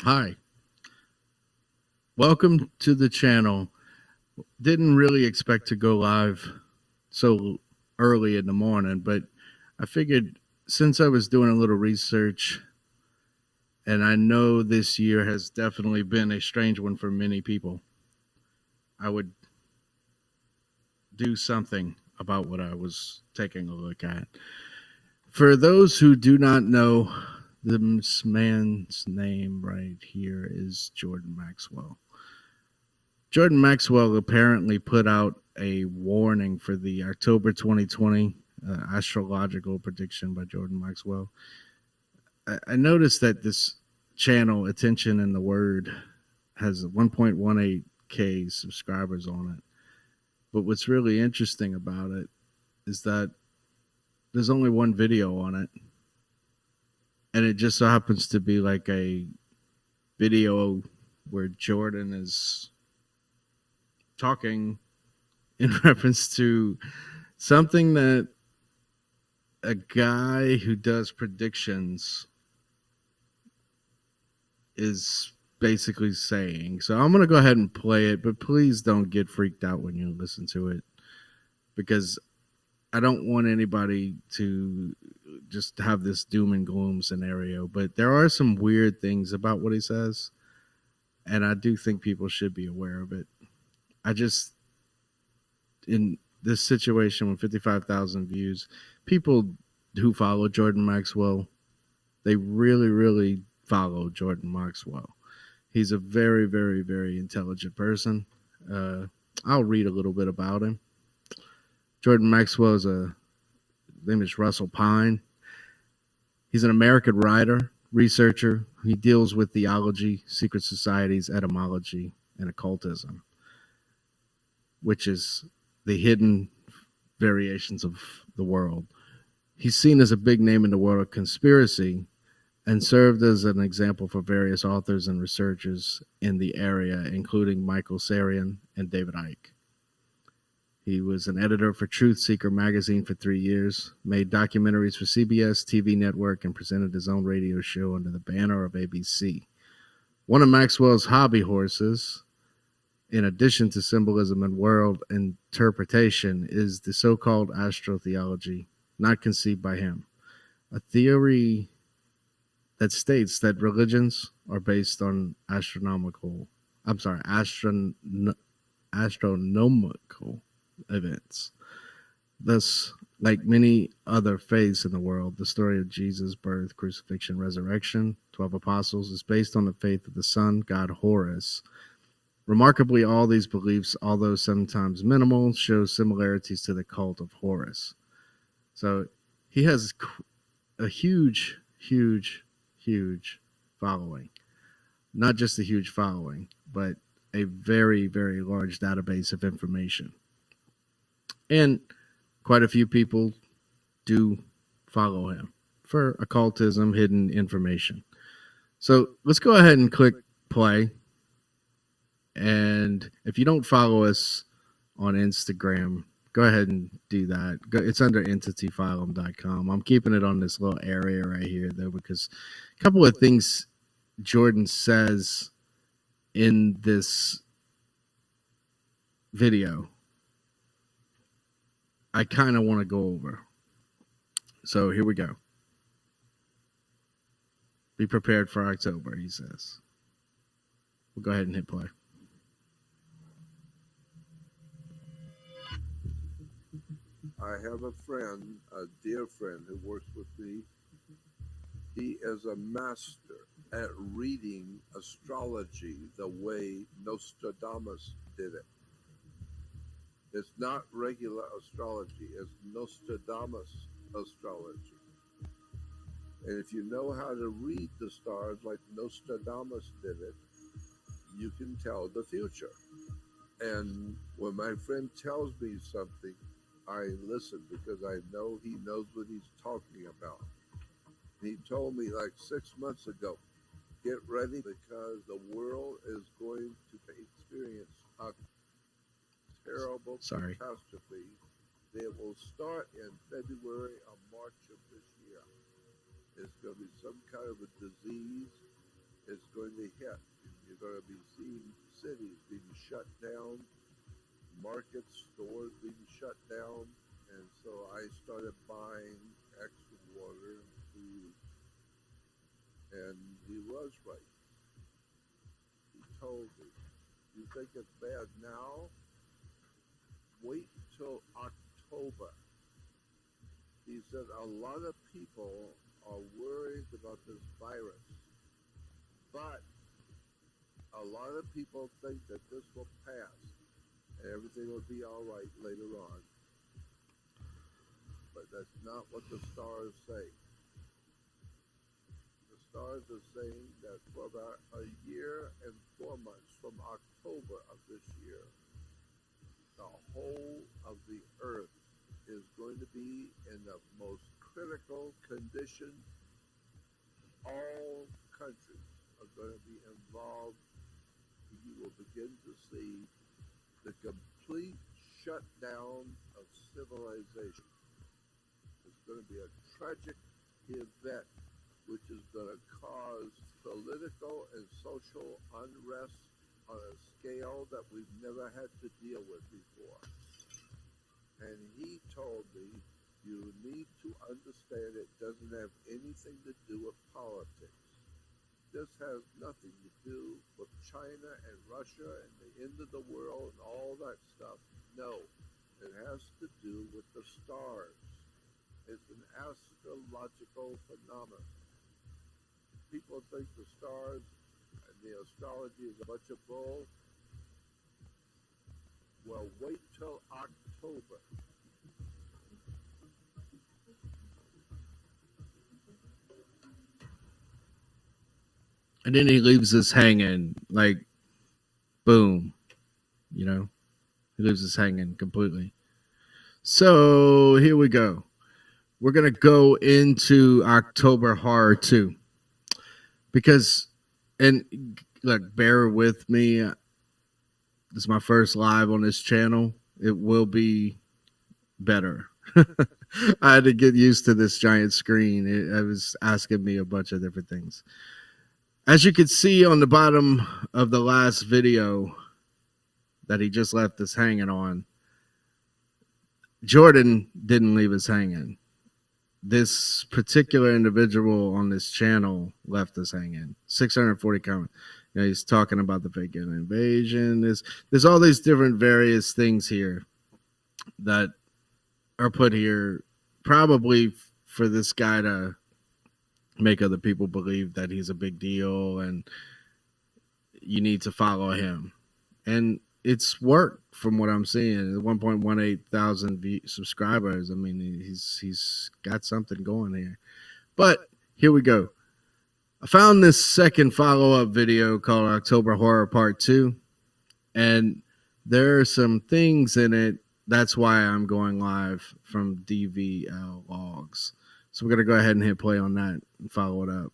Hi, welcome to the channel. Didn't really expect to go live so early in the morning, but I figured since I was doing a little research, and I know this year has definitely been a strange one for many people, I would do something about what I was taking a look at. For those who do not know, this man's name right here is Jordan Maxwell. Jordan Maxwell apparently put out a warning for the October 2020 astrological prediction by Jordan Maxwell. I noticed that this channel, Attention in the Word, has 1.18K subscribers on it. But what's really interesting about it is that there's only one video on it. And it just so happens to be like a video where Jordan is talking in reference to something that a guy who does predictions is basically saying. So I'm going to go ahead and play it, but please don't get freaked out when you listen to it because I don't want anybody to just have this doom and gloom scenario. But there are some weird things about what he says, and I do think people should be aware of it. I just, in this situation with 55,000 views, people who follow Jordan Maxwell, they really follow Jordan Maxwell. He's a very, very intelligent person. Uh, I'll read a little bit about him. Jordan Maxwell is his name is Russell Pine. He's an American writer, researcher. He deals with theology, secret societies, etymology, and occultism, which is the hidden variations of the world. He's seen as a big name in the world of conspiracy and served as an example for various authors and researchers in the area, including Michael Sarian and David Icke. He was an editor for Truth Seeker magazine for 3 years, made documentaries for CBS TV network, and presented his own radio show under the banner of ABC. One of Maxwell's hobby horses, in addition to symbolism and world interpretation, is the so-called astrotheology, not conceived by him, a theory that states that religions are based on astronomical events. Thus, like many other faiths in the world, the story of Jesus' birth, crucifixion, resurrection, 12 apostles is based on the faith of the sun god Horus. Remarkably, all these beliefs, although sometimes minimal, show similarities to the cult of Horus. So he has a huge following. Not just a huge following, but a very large database of information. And quite a few people do follow him for occultism, hidden information. So let's go ahead and click play. And if you don't follow us on Instagram, go ahead and do that. It's under entityphylum.com. I'm keeping it on this little area right here, though, because a couple of things Jordan says in this video I kind of want to go over. So here we go. Be prepared for October, he says. We'll go ahead and hit play. I have a friend, a dear friend who works with me. He is a master at reading astrology the way Nostradamus did it. It's not regular astrology, it's Nostradamus astrology. And if you know how to read the stars like Nostradamus did it, you can tell the future. And when my friend tells me something, I listen because I know he knows what he's talking about. He told me like 6 months ago, get ready because the world is going to experience a terrible catastrophe that will start in February or March of this year. It's going to be some kind of a disease. It's going to seen cities being shut down, markets, stores being shut down, and so I started buying extra water and food. And he was right. He told me, "You think it's bad now? Wait till October." He said a lot of people are worried about this virus, but a lot of people think that this will pass and everything will be all right later on. But that's not what the stars say. The stars are saying that for about a year and 4 months from October of this year, the whole of the earth is going to be in the most critical condition. All countries are going to be involved. You will begin to see the complete shutdown of civilization. It's going to be a tragic event which is going to cause political and social unrest on a scale that we've never had to deal with before. And he told me, you need to understand it doesn't have anything to do with politics. This has nothing to do with China and Russia and the end of the world and all that stuff. No, it has to do with the stars. It's an astrological phenomenon. People think the stars and the astrology is a bunch of bull. Well, wait till October. And then he leaves us hanging, like, boom, you know, he leaves us hanging completely. So here we go. We're going to go into October Horror 2. Because, and look, bear with me. This is my first live on this channel. It will be better. I had to get used to this giant screen. It was asking me a bunch of different things. As you can see on the bottom of the last video that he just left us hanging on, Jordan didn't leave us hanging. This particular individual on this channel left us hanging. 640 comments. You know, he's talking about the fake invasion. There's all these different various things here that are put here probably for this guy to make other people believe that he's a big deal and you need to follow him. And it's worked from what I'm seeing. 1.18 thousand subscribers. I mean, he's got something going here. But here we go. I found this second follow-up video called October Horror Part 2. And there are some things in it. That's why I'm going live from DVL logs. So we're going to go ahead and hit play on that and follow it up.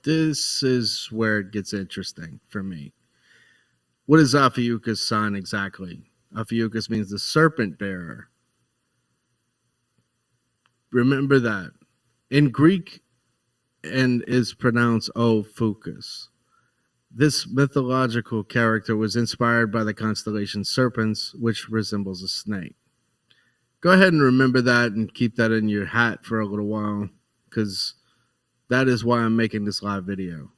this is where it gets interesting for me. What is Ophiuchus' sign exactly? Ophiuchus means the serpent bearer. Remember that. In Greek, and is pronounced Ophiuchus. This mythological character was inspired by the constellation Serpens, which resembles a snake. Go ahead and remember that and keep that in your hat for a little while, because that is why I'm making this live video.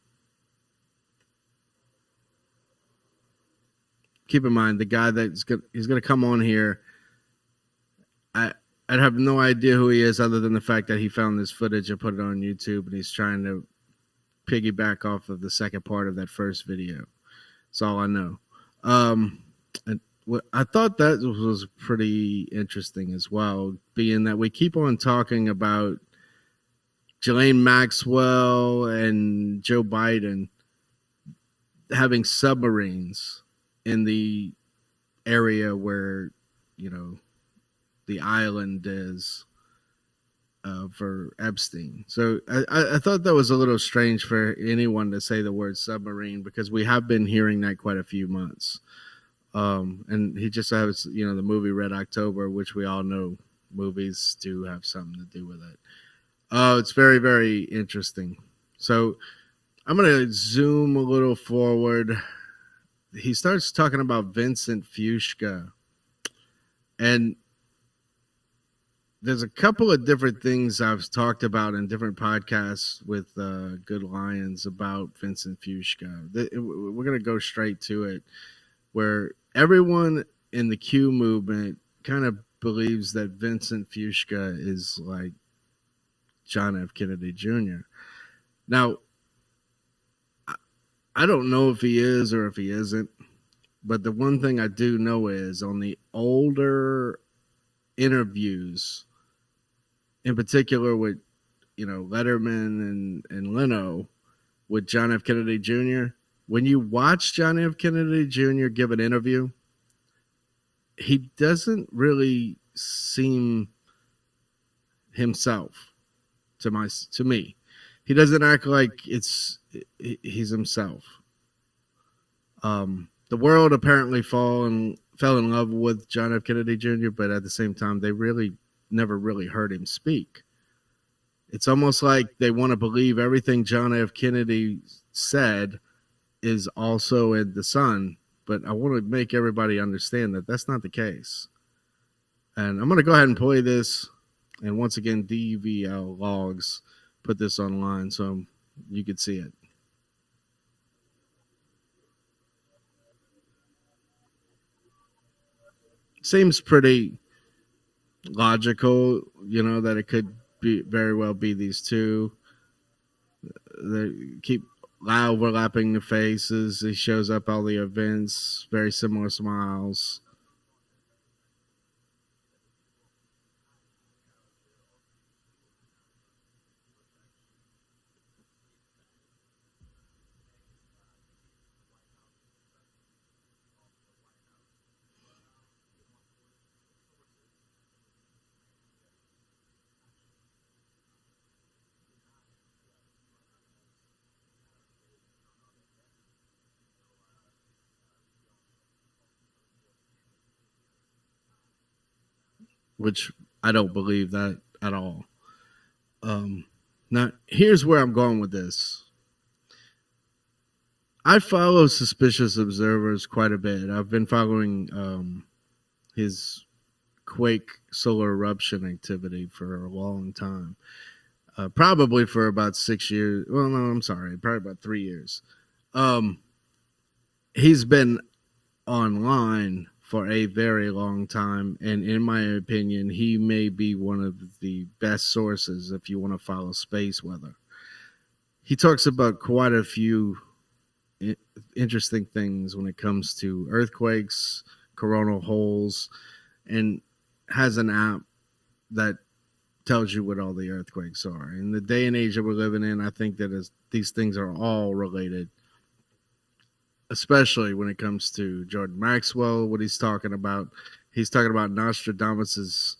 Keep in mind, the guy he's gonna come on here. I'd have no idea who he is other than the fact that he found this footage and put it on YouTube, and he's trying to piggyback off of the second part of that first video. That's all I know. And I thought that was pretty interesting as well, being that we keep on talking about Jordan Maxwell and Joe Biden having submarines in the area where, the island is for Epstein. So I thought that was a little strange for anyone to say the word submarine, because we have been hearing that quite a few months. And he just has, the movie Red October, which we all know movies do have something to do with it. It's very, very interesting. So I'm going to zoom a little forward. He starts talking about Vincent Fushca. And there's a couple of different things I've talked about in different podcasts with Good Lions about Vincent Fushca. We're going to go straight to it, where everyone in the Q movement kind of believes that Vincent Fushca is like John F. Kennedy Jr. Now, I don't know if he is or if he isn't, but the one thing I do know is on the older interviews, in particular with, Letterman and Leno, with John F. Kennedy Jr., when you watch John F. Kennedy Jr. give an interview, he doesn't really seem himself to me. He doesn't act like he's himself. The world apparently fell in love with John F. Kennedy Jr., but at the same time, they really never really heard him speak. It's almost like they want to believe everything John F. Kennedy said is also in the Sun, but I want to make everybody understand that that's not the case. And I'm going to go ahead and play this. And once again, DVL Logs put this online so you could see it. Seems pretty logical, that it could be very well be these two. They keep overlapping the faces. He shows up all the events, very similar smiles. Which I don't believe that at all. Now, here's where I'm going with this. I follow Suspicious Observers quite a bit. I've been following his quake solar eruption activity for a long time. Probably for about 6 years. Well, no, I'm sorry. Probably about 3 years. He's been online for a very long time, and in my opinion, he may be one of the best sources if you want to follow space weather. He talks about quite a few interesting things when it comes to earthquakes, coronal holes, and has an app that tells you what all the earthquakes are. In the day and age that we're living in, I think that these things are all related, especially when it comes to Jordan Maxwell, what he's talking about. He's talking about Nostradamus's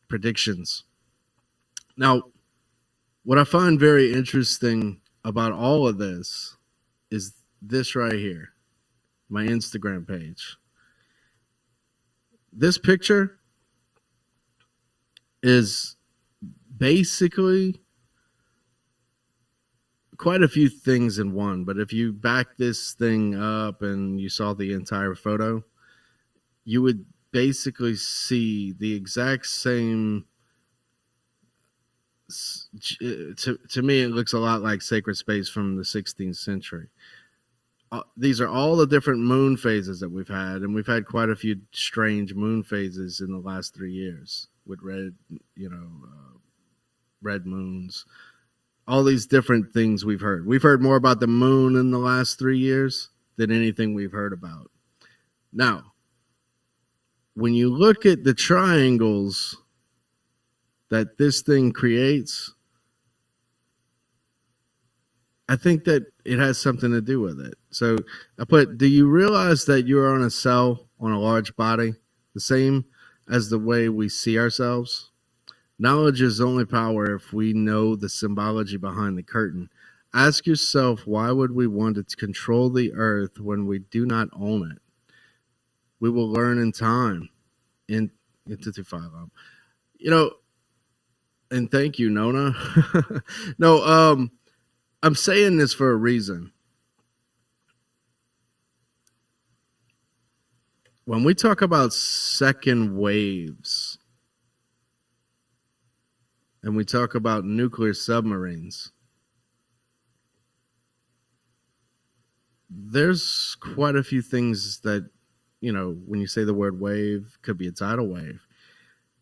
predictions. Now, what I find very interesting about all of this is this right here, my Instagram page. This picture is basically quite a few things in one, but if you back this thing up and you saw the entire photo, you would basically see the exact same. To me, it looks a lot like sacred space from the 16th century. These are all the different moon phases that we've had, and we've had quite a few strange moon phases in the last 3 years with red moons. All these different things we've heard. We've heard more about the moon in the last 3 years than anything we've heard about. Now, when you look at the triangles that this thing creates, I think that it has something to do with it. So I put, do you realize that you are on a cell on a large body, the same as the way we see ourselves? Knowledge is only power if we know the symbology behind the curtain. Ask yourself, why would we want to control the earth when we do not own it? We will learn in time. In Entity Phylum. And thank you, Nona. No, I'm saying this for a reason. When we talk about second waves and we talk about nuclear submarines, there's quite a few things that, when you say the word wave, could be a tidal wave,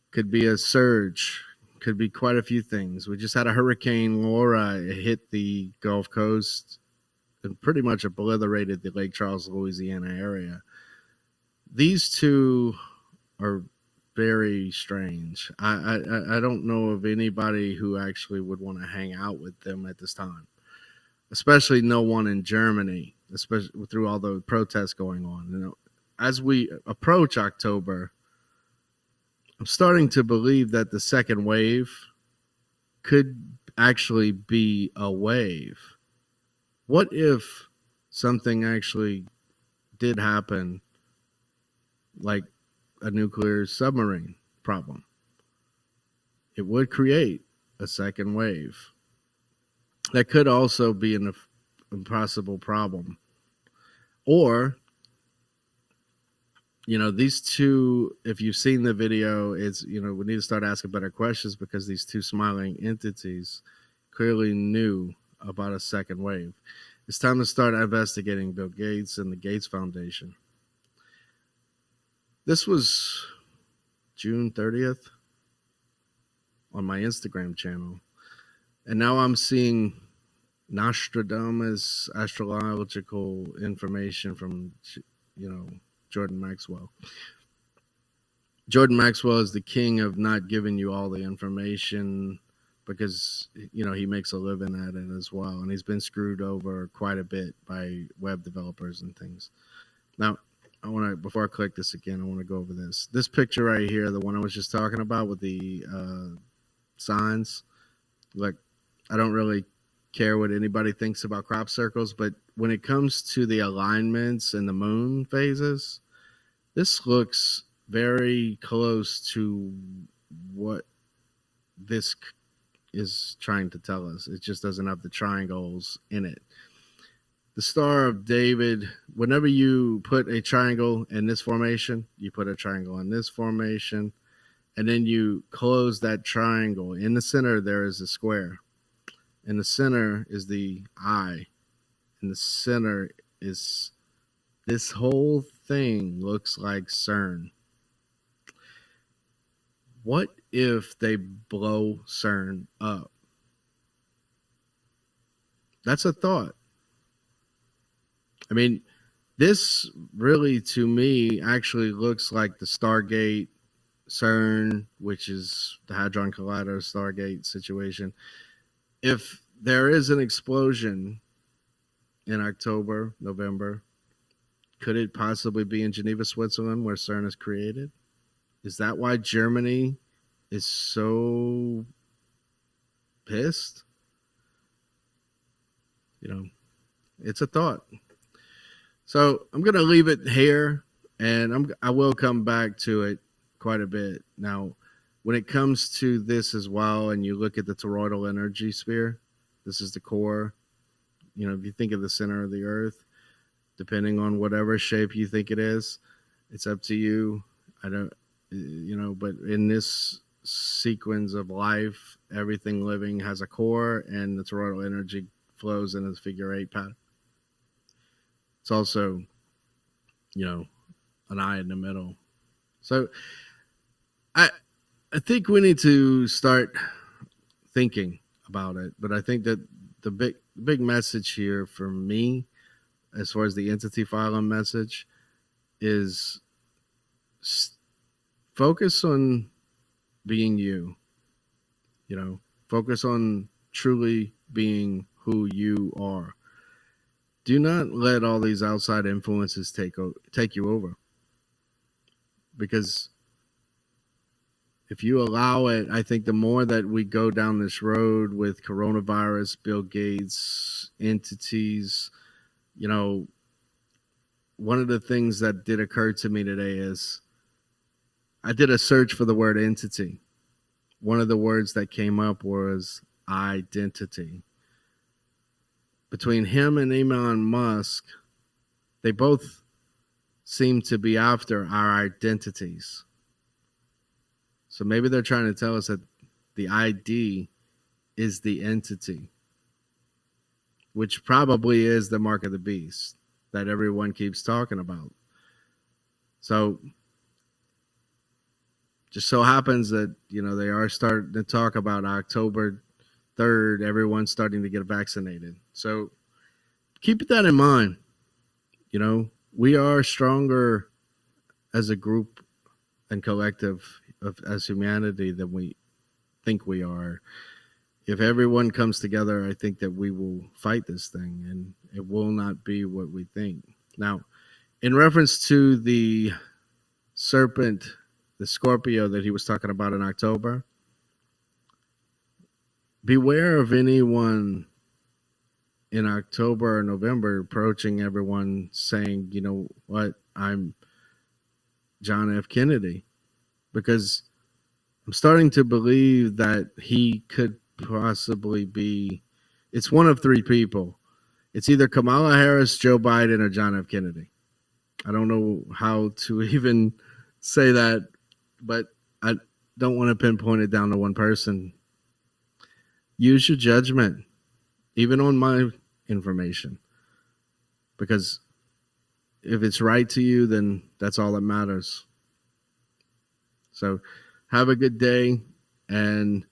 could be a surge, could be quite a few things. We just had a Hurricane Laura hit the Gulf Coast and pretty much obliterated the Lake Charles, Louisiana area. These two are very strange. I don't know of anybody who actually would want to hang out with them at this time, especially no one in Germany, especially through all the protests going on. As we approach October, I'm starting to believe that the second wave could actually be a wave. What if something actually did happen, like a nuclear submarine problem? It would create a second wave. That could also be an impossible problem. Or, these two, if you've seen the video, it's, we need to start asking better questions, because these two smiling entities clearly knew about a second wave. It's time to start investigating Bill Gates and the Gates Foundation. This was June 30th on my Instagram channel. And now I'm seeing Nostradamus astrological information from, Jordan Maxwell. Jordan Maxwell is the king of not giving you all the information, because, he makes a living at it as well. And he's been screwed over quite a bit by web developers and things. Now, before I click this again, I want to go over this. This picture right here, the one I was just talking about with the signs. Look, I don't really care what anybody thinks about crop circles, but when it comes to the alignments and the moon phases, this looks very close to what this is trying to tell us. It just doesn't have the triangles in it. The Star of David, whenever you put a triangle in this formation, you put a triangle in this formation, and then you close that triangle. In the center, there is a square. In the center is the eye. In the center is, this whole thing looks like CERN. What if they blow CERN up? That's a thought. I mean, this really, to me, actually looks like the Stargate CERN, which is the Hadron Collider Stargate situation. If there is an explosion in October, November, could it possibly be in Geneva, Switzerland, where CERN is created? Is that why Germany is so pissed? You know, it's a thought. So I'm gonna leave it here, and I will come back to it quite a bit. Now, when it comes to this as well, and you look at the toroidal energy sphere, this is the core. You know, if you think of the center of the earth, depending on whatever shape you think it is, it's up to you. I don't, but in this sequence of life, everything living has a core, and the toroidal energy flows in a figure eight pattern. It's also, an eye in the middle. So I think we need to start thinking about it. But I think that the big message here for me, as far as the Entity Phylum message, is focus on being you. Focus on truly being who you are. Do not let all these outside influences take you over. Because if you allow it, I think the more that we go down this road with coronavirus, Bill Gates, entities, one of the things that did occur to me today is I did a search for the word entity. One of the words that came up was identity. Between him and Elon Musk, they both seem to be after our identities. So maybe they're trying to tell us that the ID is the entity, which probably is the mark of the beast that everyone keeps talking about. So just so happens that, they are starting to talk about October 3rd, everyone's starting to get vaccinated. So keep that in mind. We are stronger as a group and collective as humanity than we think we are. If everyone comes together, I think that we will fight this thing, and it will not be what we think. Now, in reference to the serpent, the Scorpio that he was talking about in October, beware of anyone in October or November approaching everyone saying, you know what, I'm John F. Kennedy. Because I'm starting to believe that he could possibly be, it's one of three people. It's either Kamala Harris, Joe Biden, or John F. Kennedy. I don't know how to even say that, but I don't want to pinpoint it down to one person. Use your judgment, even on my information. Because if it's right to you, then that's all that matters. So have a good day. And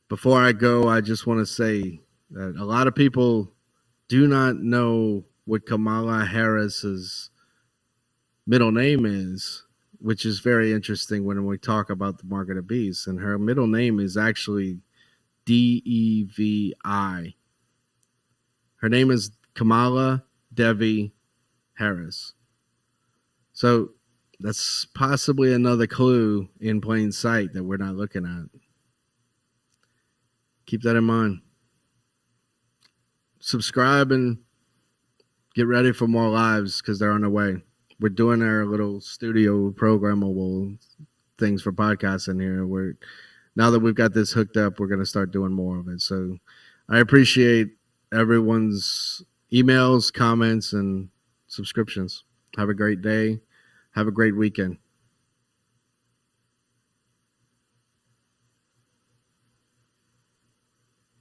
before I go, I just want to say that a lot of people do not know what Kamala Harris's middle name is, which is very interesting when we talk about the mark of the beast. And her middle name is actually Devi. Her name is Kamala Devi Harris. So that's possibly another clue in plain sight that we're not looking at. Keep that in mind. Subscribe and get ready for more lives because they're on the way. We're doing our little studio programmable things for podcasting here. Now that we've got this hooked up, we're going to start doing more of it. So I appreciate everyone's emails, comments, and subscriptions. Have a great day. Have a great weekend.